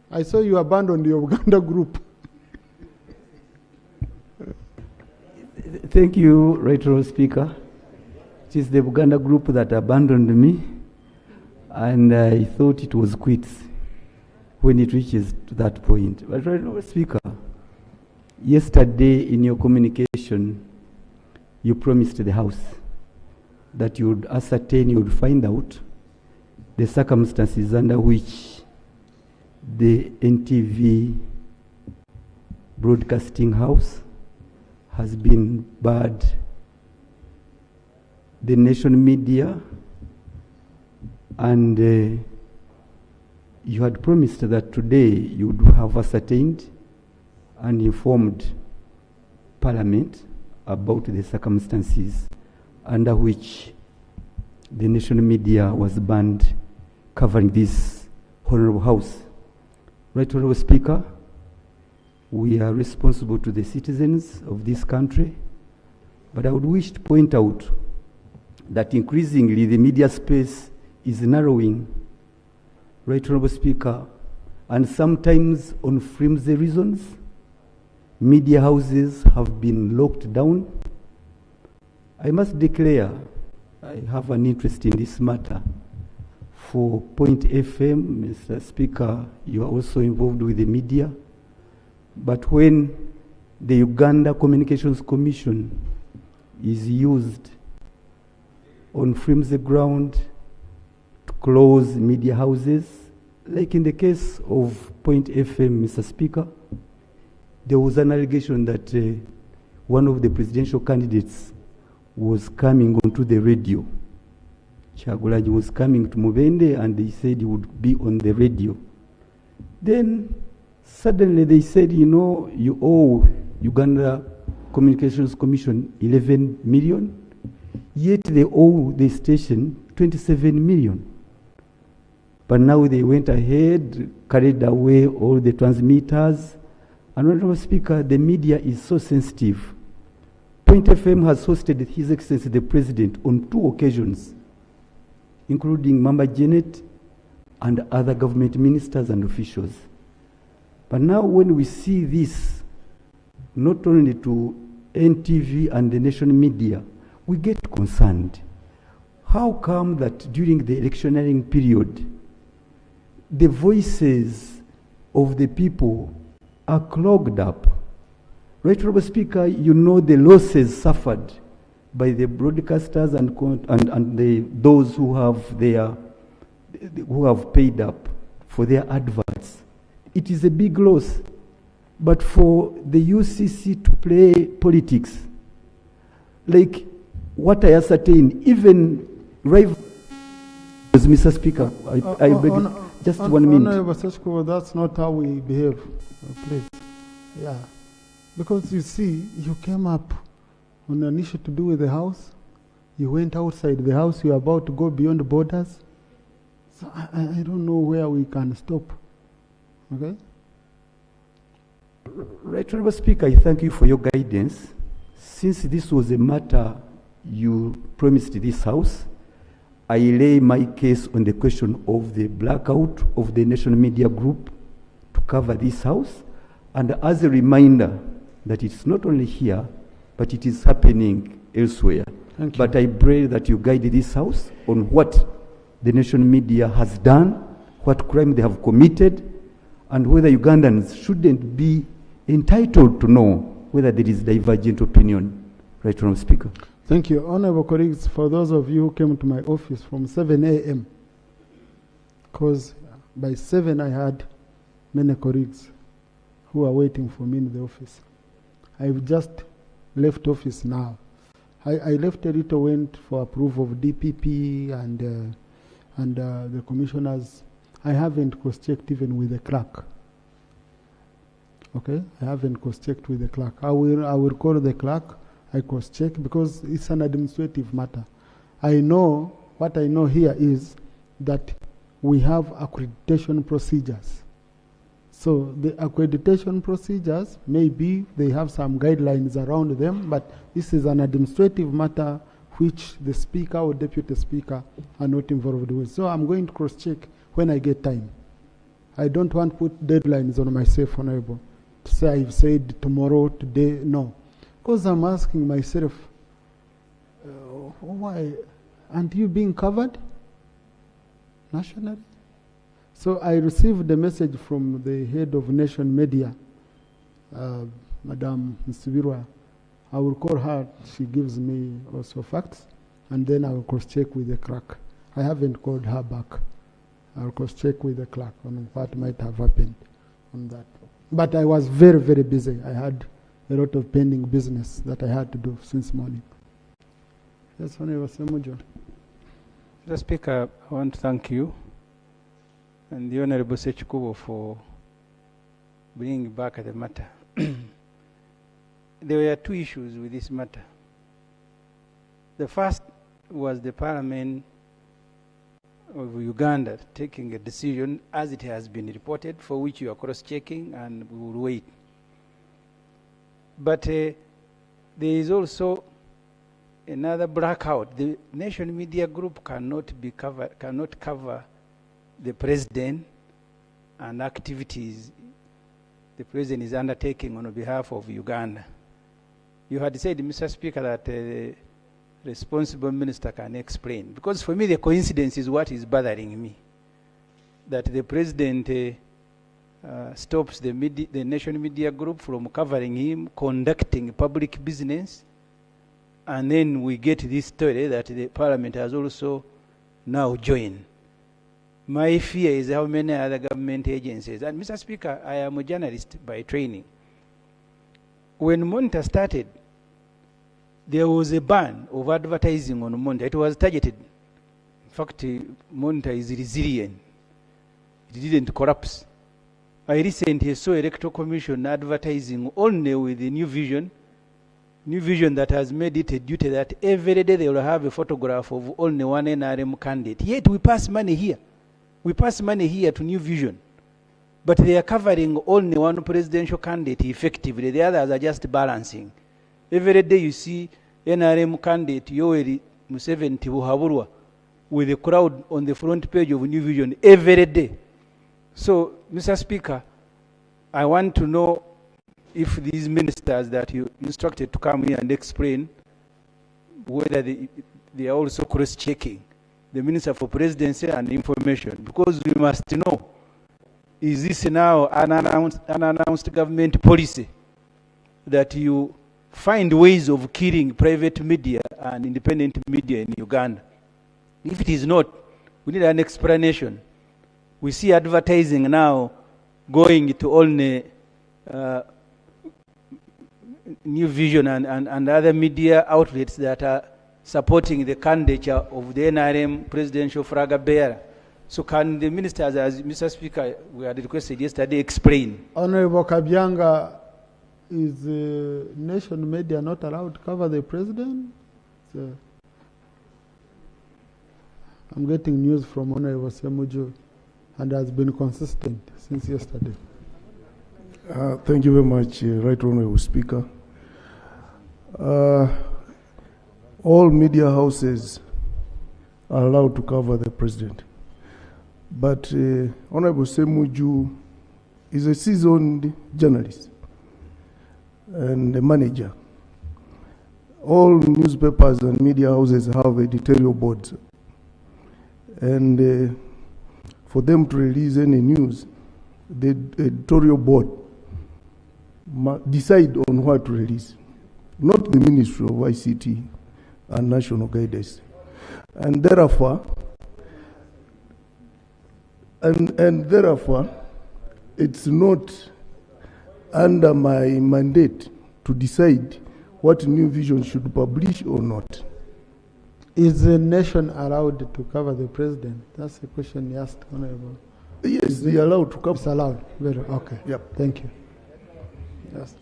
I saw you abandoned your Uganda group. Thank you, Right Honourable Speaker. It is the Uganda group that abandoned me, and I thought it was quits when it reaches to that point. But Right Honourable Speaker, yesterday in your communication, you promised the House that you would ascertain, you would find out the circumstances under which the NTV Broadcasting House has been barred, the nation media, and you had promised that today you would have ascertained and informed Parliament about the circumstances under which the national media was banned covering this Honourable House. Right Honourable Speaker, we are responsible to the citizens of this country, but I would wish to point out that increasingly the media space is narrowing, Right Honourable Speaker, and sometimes on flimsy reasons, media houses have been locked down. I must declare I have an interest in this matter. For Point FM, Mr. Speaker, you are also involved with the media. But when the Uganda Communications Commission is used on flimsy ground to close media houses, like in the case of Point FM, Mr. Speaker, there was an allegation that one of the presidential candidates was coming onto the radio. Kyagulanyi was coming to Mubende and they said he would be on the radio. Then suddenly they said, you know, you owe Uganda Communications Commission 11 million, yet they owe the station 27 million. But now they went ahead, carried away all the transmitters. And Honourable Speaker, the media is so sensitive. Point FM has hosted His Excellency the President on 2 occasions, including Mama Janet and other government ministers and officials. But now when we see this, not only to NTV and the nation media, we get concerned. How come that during the electioneering period, the voices of the people are clogged up? Right Honourable Speaker, you know the losses suffered by the broadcasters and those who have paid up for their adverts. It is a big loss. But for the UCC to play politics, like what I ascertain, even rivals, Mr. Speaker, I beg just 1 minute. Honourable Seshko, that's not how we behave, please. Yeah. Because you see, you came up on an issue to do with the House. You went outside the House. You are about to go beyond the borders. So I don't know where we can stop. Okay? Right Honourable Speaker, I thank you for your guidance. Since this was a matter you promised this House, I lay my case on the question of the blackout of the National Media Group to cover this House. And as a reminder that it's not only here, but it is happening elsewhere. Thank you. But I pray that you guide this House on what the nation media has done, what crime they have committed, and whether Ugandans shouldn't be entitled to know whether there is divergent opinion. Right Honourable Speaker. Thank you. Honourable colleagues, for those of you who came to my office from 7 a.m., because by 7 I had many colleagues who are waiting for me in the office. I've just left office now. I left a little, went for approval of DPP and the commissioners. I haven't cross-checked even with the clerk. Okay, I haven't cross-checked with the clerk. I will call the clerk. I cross-check because it's an administrative matter. I know, what I know here is that we have accreditation procedures. So the accreditation procedures, maybe they have some guidelines around them, but this is an administrative matter which the speaker or deputy speaker are not involved with. So I'm going to cross-check when I get time. I don't want to put deadlines on myself, Honorable, to say I've said tomorrow, today, no. Because I'm asking myself, why aren't you being covered nationally? So I received a message from the head of Nation Media, Madam Nsibirwa. I will call her. She gives me also facts, and then I will cross-check with the clerk. I haven't called her back. I will cross-check with the clerk on what might have happened on that. But I was very, very busy. I had a lot of pending business that I had to do since morning. Yes, Honorable Semujo. Mr. Speaker, I want to thank you and the Honorable Sechikubo for bringing back the matter. There were two issues with this matter. The first was the Parliament of Uganda taking a decision, as it has been reported, for which you are cross-checking, and we will wait. But there is also another blackout. The Nation Media Group cannot cover the President and activities the President is undertaking on behalf of Uganda. You had said, Mr. Speaker, that the responsible minister can explain. Because for me, the coincidence is what is bothering me. That the President stops the Nation Media Group from covering him, conducting public business, and then we get this story that the Parliament has also now joined. My fear is how many other government agencies, and Mr. Speaker, I am a journalist by training. When Monitor started, there was a ban of advertising on Monitor. It was targeted. In fact, Monitor is resilient. It didn't collapse. I recently saw Electoral Commission advertising only with the New Vision that has made it a duty that every day they will have a photograph of only one NRM candidate. Yet we pass money here. We pass money here to New Vision. But they are covering only one presidential candidate effectively. The others are just balancing. Every day you see NRM candidate Yoweri Museveni Tibuhaburwa with the crowd on the front page of New Vision every day. So, Mr. Speaker, I want to know if these ministers that you instructed to come here and explain whether they are also cross-checking the Minister for Presidency and Information, because we must know, is this now an unannounced government policy that you find ways of killing private media and independent media in Uganda? If it is not, we need an explanation. We see advertising now going to only New Vision and other media outlets that are supporting the candidature of the NRM presidential flag bearer. So can the ministers, as Mr. Speaker, we had requested yesterday, explain? Honorable Kabyanga, is Nation Media not allowed to cover the president? So I'm getting news from Honorable Semujo, and has been consistent since yesterday. Thank you very much, Right Honorable Speaker. All media houses are allowed to cover the president. But Honorable Semuju is a seasoned journalist and a manager. All newspapers and media houses have editorial boards. And for them to release any news, the editorial board decide on what to release, not the Ministry of ICT and National Guidance. And therefore, it's not under my mandate to decide what New Vision should publish or not. Is the nation allowed to cover the president? That's the question you asked, Honorable. Yes, they are allowed to cover. It's allowed. Very okay. Yep. Thank you. Yes.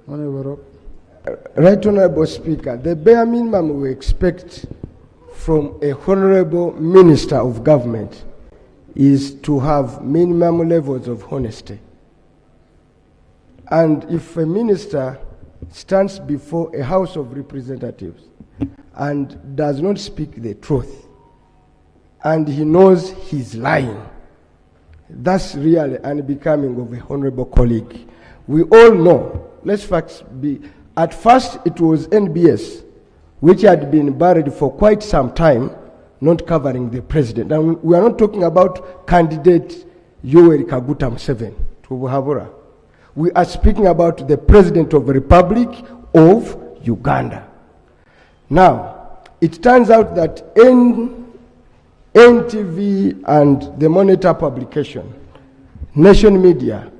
Honorable Rob. Right Honorable Speaker, the bare minimum we expect from a honorable minister of government is to have minimum levels of honesty. And if a minister stands before a House of Representatives and does not speak the truth, and he knows he's lying. That's really unbecoming of a honorable colleague. We all know, let's facts be, at first it was NBS, which had been buried for quite some time, not covering the president. And we are not talking about candidate Yoweri Kaguta Museveni to Buhabura. We are speaking about the President of the Republic of Uganda. Now, it turns out that NTV and the Monitor publication, Nation Media,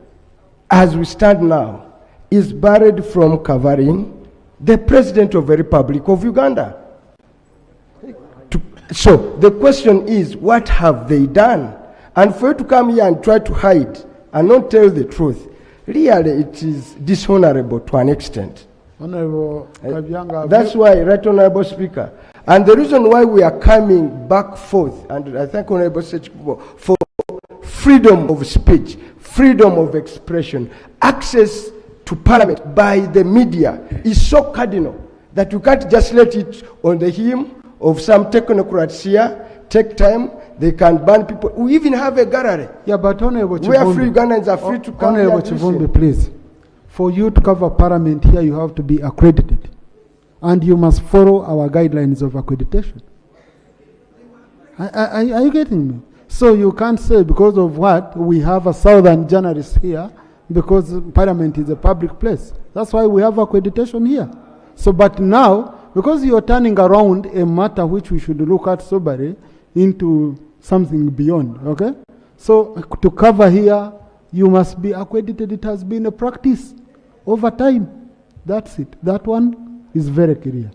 as we stand now, is barred from covering the President of the Republic of Uganda. So the question is, what have they done? And for you to come here and try to hide and not tell the truth, really it is dishonorable to an extent. Honorable Kabyanga, That's why, Right Honorable Speaker, and the reason why we are coming back forth, and I thank Honorable Sechikubo for freedom of speech, freedom of expression, access to Parliament by the media is so cardinal that you can't just let it on the whim of some technocrats here, take time, they can ban people. We even have a gallery. Yeah, but Honorable where Chivumbi, free Ugandans are free to come here Honorable and listen. Chivumbi, please. For you to cover Parliament here, you have to be accredited. And you must follow our guidelines of accreditation. Are you getting me? So you can't say because of what, we have a southern journalist here, because Parliament is a public place. That's why we have accreditation here. So, but now, because you're turning around a matter which we should look at soberly into something beyond, okay? So, to cover here, you must be accredited. It has been a practice over time. That's it. That one is very clear.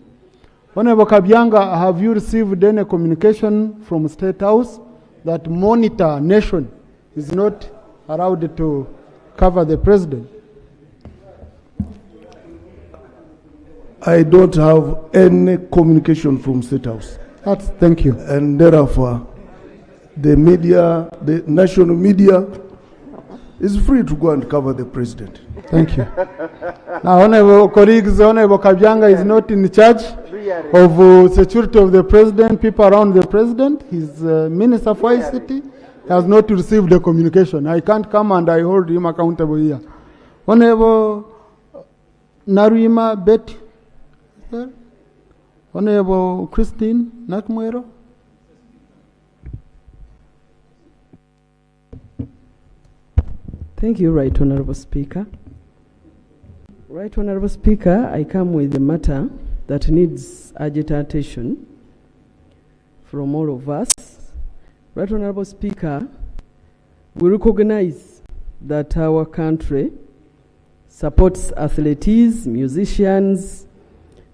Honorable Kabyanga, have you received any communication from State House that Monitor Nation is not allowed to cover the president? I don't have any communication from State House. Thank you. And therefore, the media, the national media, is free to go and cover the president. Thank you. Now, Honorable colleagues, Honorable Kabyanga is not in charge of security of the president, people around the president. He's Minister for ICT. He has not received the communication. I can't come and I hold him accountable here. Honorable Narima Betty. Honorable Christine Nakmuero. Thank you, Right Honorable Speaker. Right Honorable Speaker, I come with a matter that needs urgent attention from all of us. Right Honorable Speaker, we recognize that our country supports athletes, musicians,